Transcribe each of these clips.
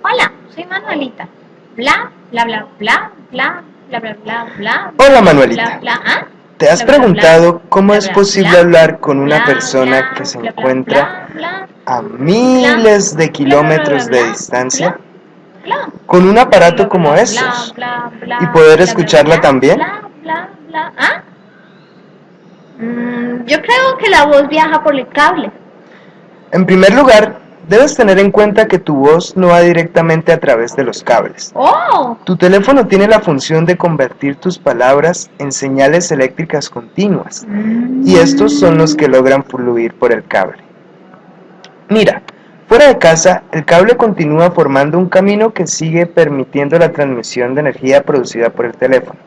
Hola, soy Manuelita. Bla, bla, bla, bla, bla, bla, bla, bla, bla. Hola Manuelita, Bla, bla, ¿ah? ¿te has Bla, bla, preguntado cómo bla, es bla, posible bla, hablar con una bla, persona que bla, se bla, bla, encuentra bla, bla, a bla, miles de bla, bla, bla, kilómetros de bla, distancia bla, bla, con un aparato bla, como bla, bla, estos bla, y bla, poder bla, bla, escucharla bla, también? bla, bla, bla, ¿ah? Yo creo que la voz viaja por el cable. En primer lugar, debes tener en cuenta que tu voz no va directamente a través de los cables. ¡Oh! Tu teléfono tiene la función de convertir tus palabras en señales eléctricas continuas, y estos son los que logran fluir por el cable. Mira, fuera de casa, el cable continúa formando un camino que sigue permitiendo la transmisión de energía producida por el teléfono.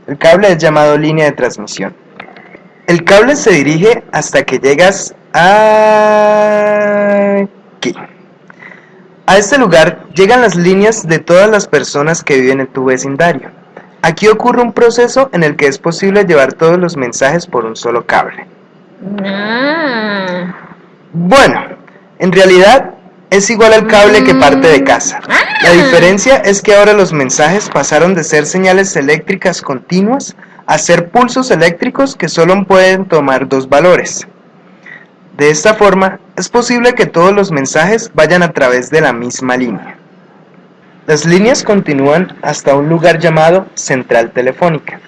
El cable es llamado línea de transmisión. El cable se dirige hasta que llegas aquí. A este lugar llegan las líneas de todas las personas que viven en tu vecindario. Aquí ocurre un proceso en el que es posible llevar todos los mensajes por un solo cable. Bueno, en realidad es igual al cable que parte de casa. La diferencia es que ahora los mensajes pasaron de ser señales eléctricas continuas a ser pulsos eléctricos que solo pueden tomar dos valores. De esta forma, es posible que todos los mensajes vayan a través de la misma línea. Las líneas continúan hasta un lugar llamado central telefónica.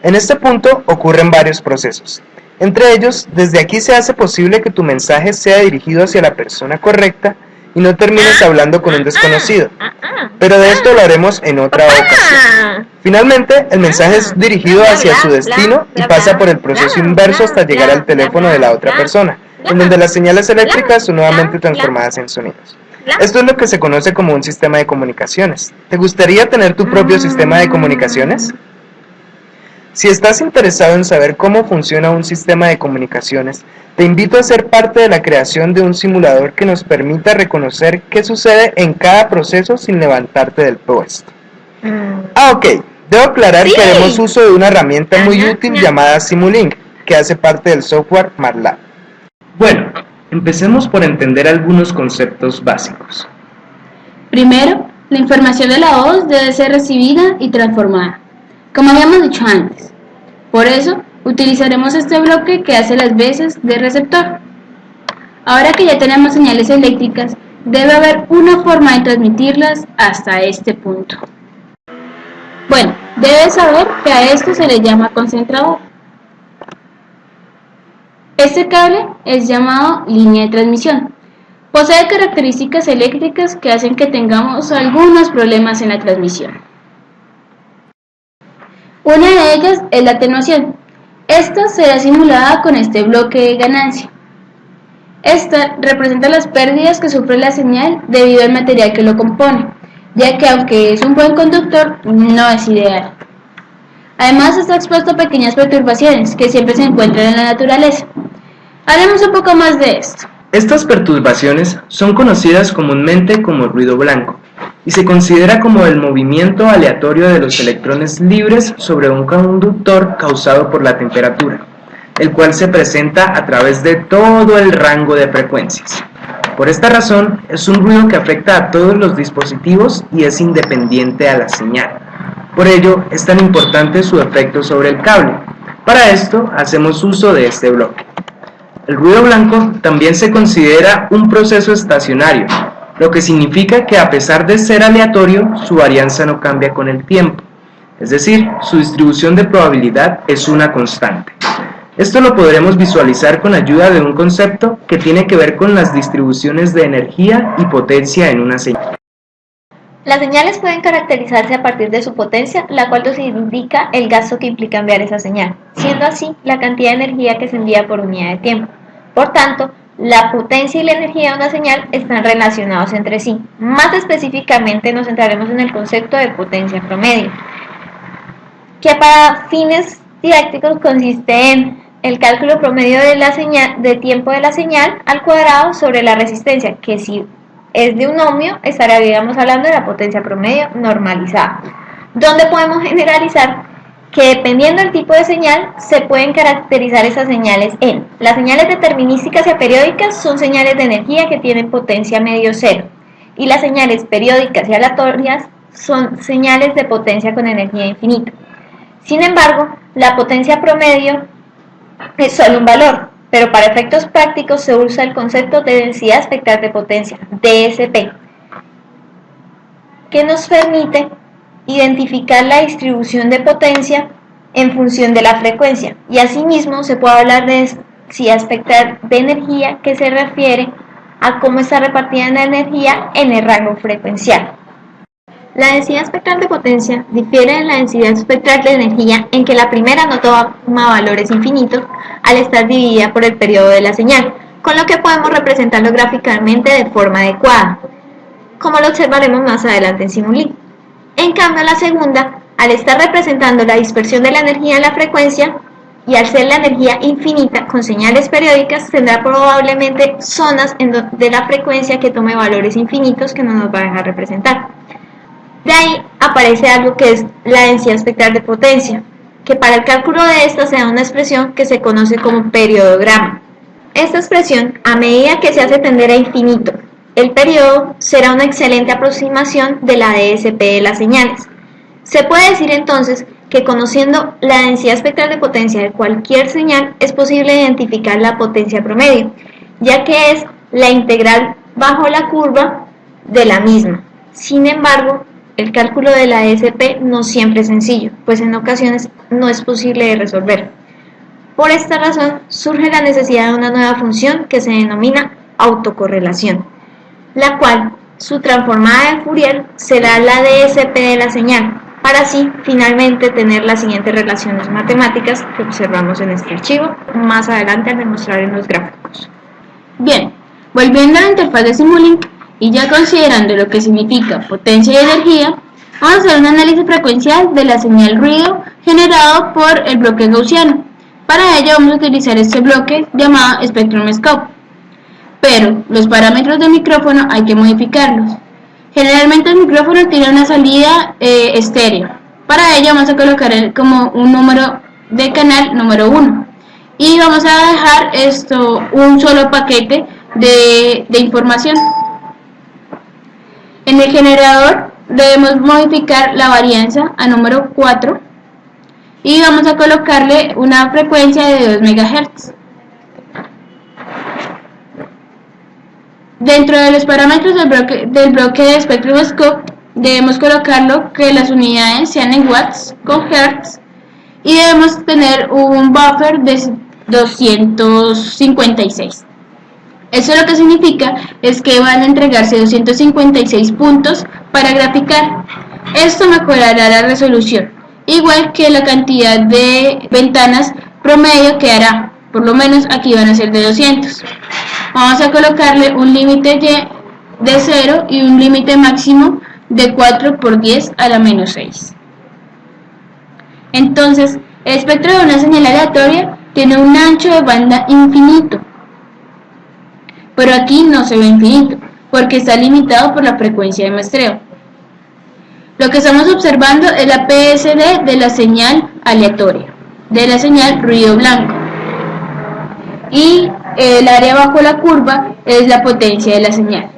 En este punto ocurren varios procesos. Entre ellos, desde aquí se hace posible que tu mensaje sea dirigido hacia la persona correcta y no termines hablando con un desconocido. Pero de esto lo haremos en otra ocasión. Finalmente, el mensaje es dirigido hacia su destino y pasa por el proceso inverso hasta llegar al teléfono de la otra persona, en donde las señales eléctricas son nuevamente transformadas en sonidos. Esto es lo que se conoce como un sistema de comunicaciones. ¿Te gustaría tener tu propio sistema de comunicaciones? Si estás interesado en saber cómo funciona un sistema de comunicaciones, te invito a ser parte de la creación de un simulador que nos permita reconocer qué sucede en cada proceso sin levantarte del puesto. Ok, debo aclarar que haremos uso de una herramienta muy útil llamada Simulink, que hace parte del software MATLAB. Bueno, empecemos por entender algunos conceptos básicos. Primero, la información de la voz debe ser recibida y transformada, como habíamos dicho antes. Por eso, utilizaremos este bloque que hace las veces de receptor. Ahora que ya tenemos señales eléctricas, debe haber una forma de transmitirlas hasta este punto. Bueno, debes saber que a esto se le llama concentrador. Este cable es llamado línea de transmisión. Posee características eléctricas que hacen que tengamos algunos problemas en la transmisión. Una de ellas es la atenuación. Esta será simulada con este bloque de ganancia. Esta representa las pérdidas que sufre la señal debido al material que lo compone, ya que aunque es un buen conductor, no es ideal. Además está expuesto a pequeñas perturbaciones que siempre se encuentran en la naturaleza. Haremos un poco más de esto. Estas perturbaciones son conocidas comúnmente como ruido blanco y se considera como el movimiento aleatorio de los electrones libres sobre un conductor causado por la temperatura, el cual se presenta a través de todo el rango de frecuencias. Por esta razón, es un ruido que afecta a todos los dispositivos y es independiente a la señal. Por ello, es tan importante su efecto sobre el cable. Para esto, hacemos uso de este bloque. El ruido blanco también se considera un proceso estacionario, lo que significa que a pesar de ser aleatorio, su varianza no cambia con el tiempo, es decir, su distribución de probabilidad es una constante. Esto lo podremos visualizar con ayuda de un concepto que tiene que ver con las distribuciones de energía y potencia en una señal. Las señales pueden caracterizarse a partir de su potencia, la cual nos indica el gasto que implica enviar esa señal, siendo así la cantidad de energía que se envía por unidad de tiempo. Por tanto, la potencia y la energía de una señal están relacionados entre sí. Más específicamente nos centraremos en el concepto de potencia promedio, que para fines didácticos consiste en el cálculo promedio de la señal, de tiempo de la señal al cuadrado sobre la resistencia, que si es de un ohmio, estaríamos hablando de la potencia promedio normalizada, donde podemos generalizar que dependiendo del tipo de señal, se pueden caracterizar esas señales en las señales determinísticas y aperiódicas son señales de energía que tienen potencia medio cero, y las señales periódicas y aleatorias son señales de potencia con energía infinita. Sin embargo, la potencia promedio es solo un valor, pero para efectos prácticos se usa el concepto de densidad espectral de potencia, DSP, que nos permite identificar la distribución de potencia en función de la frecuencia, y asimismo se puede hablar de densidad espectral de energía, que se refiere a cómo está repartida la energía en el rango frecuencial. La densidad espectral de potencia difiere de la densidad espectral de energía en que la primera no toma valores infinitos al estar dividida por el periodo de la señal, con lo que podemos representarlo gráficamente de forma adecuada, como lo observaremos más adelante en Simulink. En cambio, la segunda, al estar representando la dispersión de la energía en la frecuencia, y al ser la energía infinita con señales periódicas, tendrá probablemente zonas de la frecuencia que tome valores infinitos que no nos va a dejar representar. De ahí aparece algo que es la densidad espectral de potencia, que para el cálculo de esta se da una expresión que se conoce como periodograma. Esta expresión, a medida que se hace tender a infinito el periodo, será una excelente aproximación de la DSP de las señales. Se puede decir entonces que conociendo la densidad espectral de potencia de cualquier señal es posible identificar la potencia promedio, ya que es la integral bajo la curva de la misma. Sin embargo, el cálculo de la DSP no siempre es sencillo, pues en ocasiones no es posible de resolver. Por esta razón surge la necesidad de una nueva función que se denomina autocorrelación, la cual su transformada de Fourier será la DSP de la señal, para así finalmente tener las siguientes relaciones matemáticas que observamos en este archivo más adelante al demostrar en los gráficos. Bien, volviendo a la interfaz de Simulink y ya considerando lo que significa potencia y energía, vamos a hacer un análisis frecuencial de la señal ruido generado por el bloque gaussiano. Para ello vamos a utilizar este bloque llamado SpectrumScope, pero los parámetros del micrófono hay que modificarlos. Generalmente el micrófono tiene una salida estéreo. Para ello vamos a colocar como un número de canal número 1 y vamos a dejar un solo paquete de información. En el generador debemos modificar la varianza a número 4 y vamos a colocarle una frecuencia de 2 MHz. Dentro de los parámetros del bloque de SpectrumScope debemos colocarlo que las unidades sean en watts con hertz y debemos tener un buffer de 256. Eso lo que significa es que van a entregarse 256 puntos para graficar. Esto mejorará la resolución, igual que la cantidad de ventanas promedio que hará. Por lo menos aquí van a ser de 200. Vamos a colocarle un límite de 0 y un límite máximo de 4 por 10 a la menos 6. Entonces, el espectro de una señal aleatoria tiene un ancho de banda infinito. Pero aquí no se ve infinito, porque está limitado por la frecuencia de muestreo. Lo que estamos observando es la PSD de la señal aleatoria, de la señal ruido blanco. Y el área bajo la curva es la potencia de la señal.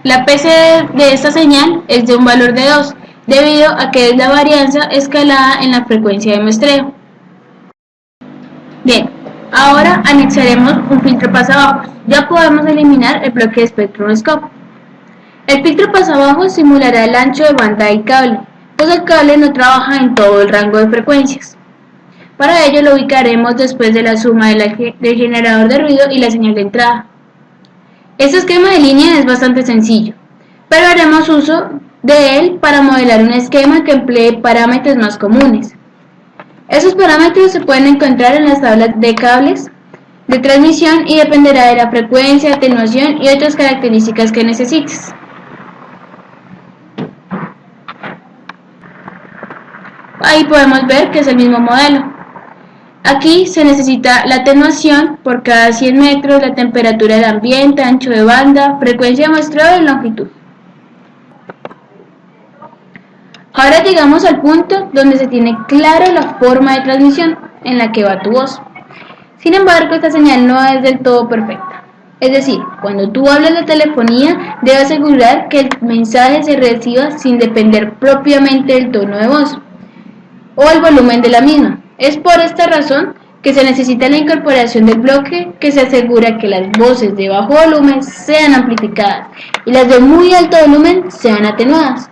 La PSD de esta señal es de un valor de 2, debido a que es la varianza escalada en la frecuencia de muestreo. Bien, ahora anexaremos un filtro pasabajos. Ya podemos eliminar el bloque de SpectrumScope. El filtro pasabajos simulará el ancho de banda del cable, pues el cable no trabaja en todo el rango de frecuencias. Para ello lo ubicaremos después de la suma del generador de ruido y la señal de entrada. Este esquema de línea es bastante sencillo, pero haremos uso de él para modelar un esquema que emplee parámetros más comunes. Esos parámetros se pueden encontrar en las tablas de cables de transmisión y dependerá de la frecuencia, atenuación y otras características que necesites. Ahí podemos ver que es el mismo modelo. Aquí se necesita la atenuación por cada 100 metros, la temperatura del ambiente, ancho de banda, frecuencia de muestreo y longitud. Ahora llegamos al punto donde se tiene clara la forma de transmisión en la que va tu voz. Sin embargo, esta señal no es del todo perfecta. Es decir, cuando tú hablas de telefonía, debes asegurar que el mensaje se reciba sin depender propiamente del tono de voz o el volumen de la misma. Es por esta razón que se necesita la incorporación del bloque que se asegura que las voces de bajo volumen sean amplificadas y las de muy alto volumen sean atenuadas,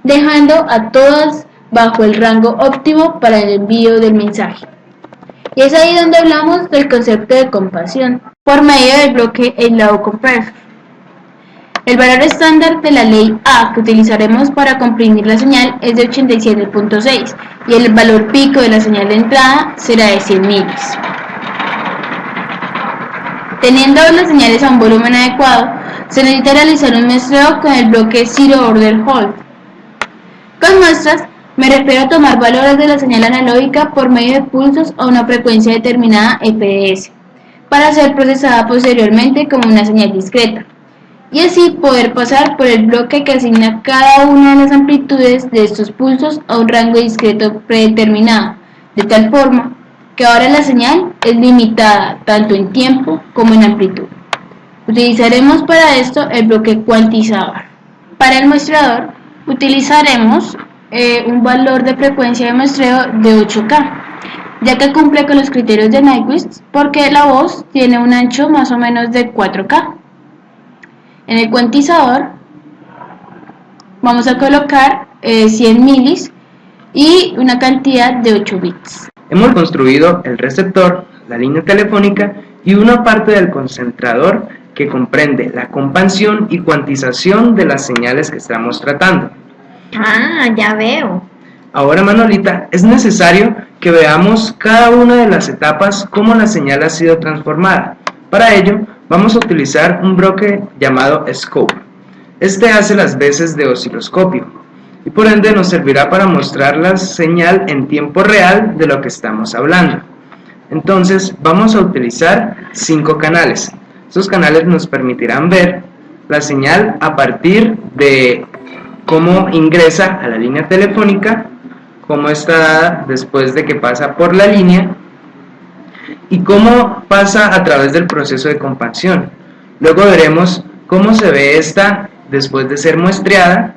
dejando a todas bajo el rango óptimo para el envío del mensaje. Y es ahí donde hablamos del concepto de compasión, por medio del bloque Low Compressor. El valor estándar de la ley A que utilizaremos para comprimir la señal es de 87.6 y el valor pico de la señal de entrada será de 100 milis. Teniendo las señales a un volumen adecuado, se necesita realizar un muestreo con el bloque Zero Order Hold. Con muestras me refiero a tomar valores de la señal analógica por medio de pulsos a una frecuencia determinada FDS, para ser procesada posteriormente como una señal discreta, y así poder pasar por el bloque que asigna cada una de las amplitudes de estos pulsos a un rango discreto predeterminado, de tal forma que ahora la señal es limitada tanto en tiempo como en amplitud. Utilizaremos para esto el bloque cuantizador. Para el muestrador utilizaremos un valor de frecuencia de muestreo de 8K, ya que cumple con los criterios de Nyquist porque la voz tiene un ancho más o menos de 4K. En el cuantizador vamos a colocar 100 milis y una cantidad de 8 bits. Hemos construido el receptor, la línea telefónica y una parte del concentrador que comprende la compasión y cuantización de las señales que estamos tratando. Ah, ya veo. Ahora, Manolita, es necesario que veamos cada una de las etapas cómo la señal ha sido transformada. Para ello, vamos a utilizar un bloque llamado Scope. Este hace las veces de osciloscopio y por ende nos servirá para mostrar la señal en tiempo real de lo que estamos hablando. Entonces, vamos a utilizar 5 canales. Estos canales nos permitirán ver la señal a partir de cómo ingresa a la línea telefónica, cómo está dada después de que pasa por la línea y cómo pasa a través del proceso de compasión. Luego veremos cómo se ve esta después de ser muestreada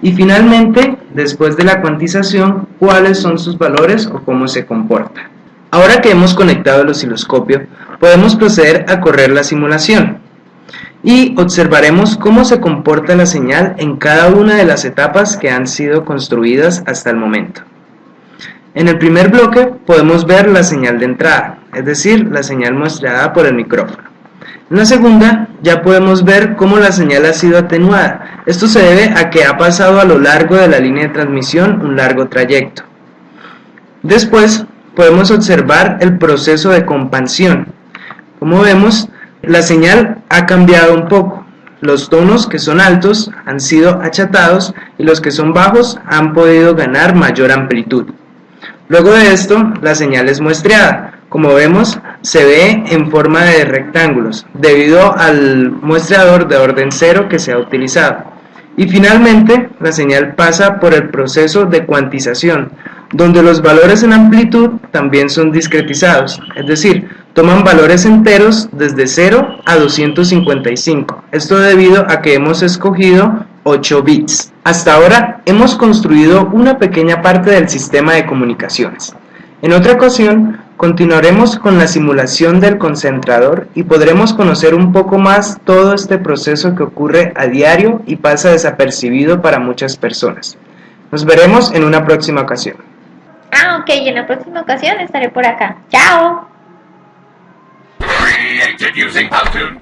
y finalmente, después de la cuantización, cuáles son sus valores o cómo se comporta. Ahora que hemos conectado el osciloscopio, podemos proceder a correr la simulación y observaremos cómo se comporta la señal en cada una de las etapas que han sido construidas hasta el momento. En el primer bloque podemos ver la señal de entrada, es decir, la señal muestreada por el micrófono. En la segunda ya podemos ver cómo la señal ha sido atenuada. Esto se debe a que ha pasado a lo largo de la línea de transmisión un largo trayecto. Después podemos observar el proceso de compasión. Como vemos, la señal ha cambiado un poco. Los tonos que son altos han sido achatados y los que son bajos han podido ganar mayor amplitud. Luego de esto, la señal es muestreada. Como vemos, se ve en forma de rectángulos, debido al muestreador de orden 0 que se ha utilizado. Y finalmente, la señal pasa por el proceso de cuantización, donde los valores en amplitud también son discretizados, es decir, toman valores enteros desde 0 a 255. Esto debido a que hemos escogido 8 bits. Hasta ahora hemos construido una pequeña parte del sistema de comunicaciones. En otra ocasión continuaremos con la simulación del concentrador y podremos conocer un poco más todo este proceso que ocurre a diario y pasa desapercibido para muchas personas. Nos veremos en una próxima ocasión. Ah, ok, en la próxima ocasión estaré por acá. ¡Chao! Created using Powtoon.